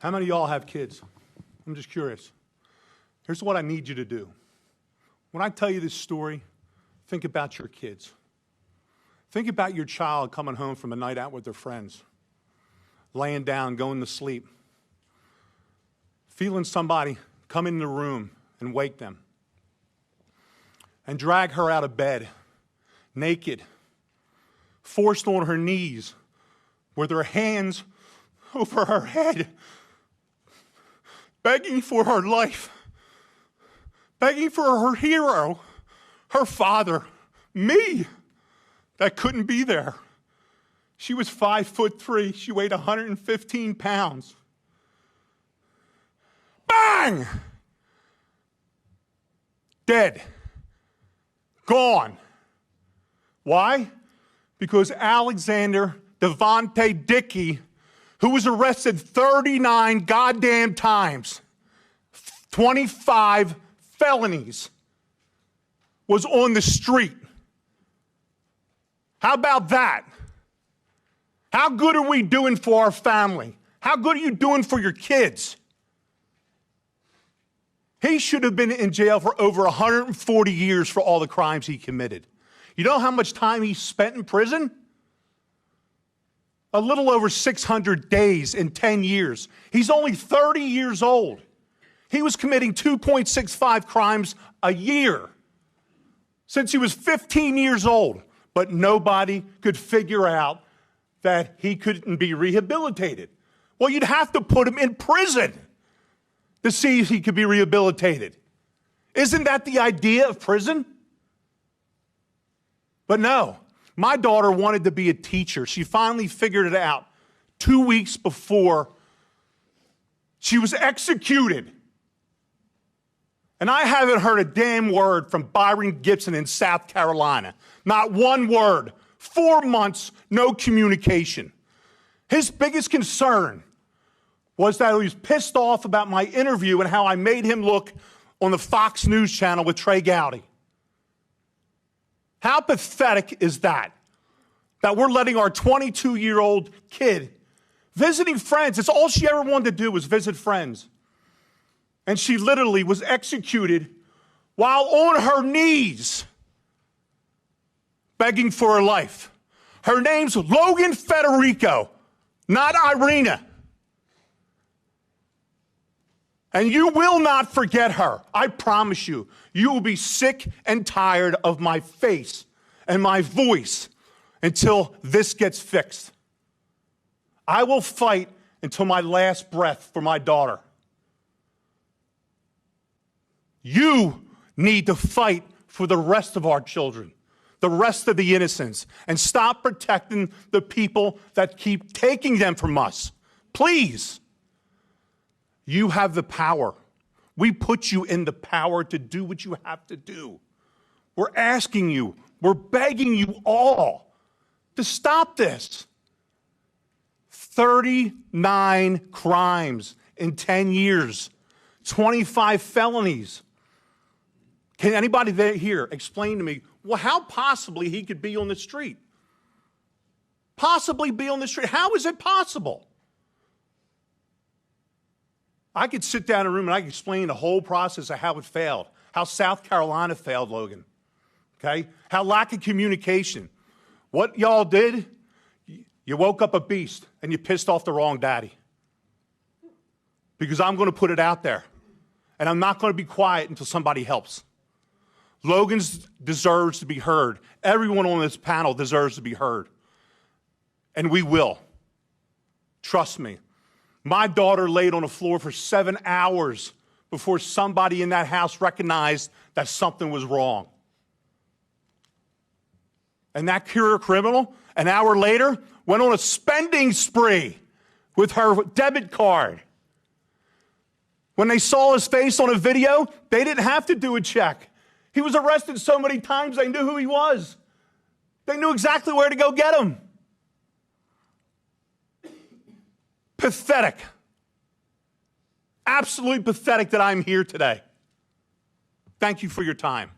How many of y'all have kids? I'm just curious. Here's what I need you to do. When I tell you this story, think about your kids. Think about your child coming home from a night out with their friends, laying down, going to sleep, feeling somebody come in the room and wake them and drag her out of bed, naked, forced on her knees, with her hands over her head, begging for her life, begging for her hero, her father, me, that couldn't be there. She was 5'3". She weighed 115 pounds. Bang! Dead. Gone. Why? Because Alexander Devontae Dickey, who was arrested 39 goddamn times, 25 felonies, was on the street. How about that? How good are we doing for our family? How good are you doing for your kids? He should have been in jail for over 140 years for all the crimes he committed. You know how much time he spent in prison? A little over 600 days in 10 years. He's only 30 years old. He was committing 2.65 crimes a year since he was 15 years old, but nobody could figure out that he couldn't be rehabilitated. Well, you'd have to put him in prison to see if he could be rehabilitated. Isn't that the idea of prison? But no, my daughter wanted to be a teacher. She finally figured it out 2 weeks before she was executed. And I haven't heard a damn word from Byron Gibson in South Carolina. Not one word. 4 months, no communication. His biggest concern was that he was pissed off about my interview and how I made him look on the Fox News channel with Trey Gowdy. How pathetic is that? That we're letting our 22-year-old kid visiting friends. It's all she ever wanted to do was visit friends. And she literally was executed while on her knees begging for her life. Her name's Logan Federico, not Irina. And you will not forget her. I promise you. You will be sick and tired of my face and my voice until this gets fixed. I will fight until my last breath for my daughter. You need to fight for the rest of our children, the rest of the innocents, and stop protecting the people that keep taking them from us. Please. You have the power. We put you in the power to do what you have to do. We're asking you, we're begging you all to stop this. 39 crimes in 10 years, 25 felonies. Can anybody here explain to me, well, how possibly he could be on the street? Possibly be on the street. How is it possible? I could sit down in a room and I could explain the whole process of how it failed, how South Carolina failed, Logan, okay? How lack of communication. What y'all did, you woke up a beast and you pissed off the wrong daddy. Because I'm going to put it out there, and I'm not going to be quiet until somebody helps. Logan deserves to be heard. Everyone on this panel deserves to be heard. And we will. Trust me. My daughter laid on the floor for 7 hours before somebody in that house recognized that something was wrong. And that career criminal, an hour later, went on a spending spree with her debit card. When they saw his face on a video, they didn't have to do a check. He was arrested so many times, they knew who he was. They knew exactly where to go get him. Pathetic. Absolutely pathetic that I'm here today. Thank you for your time.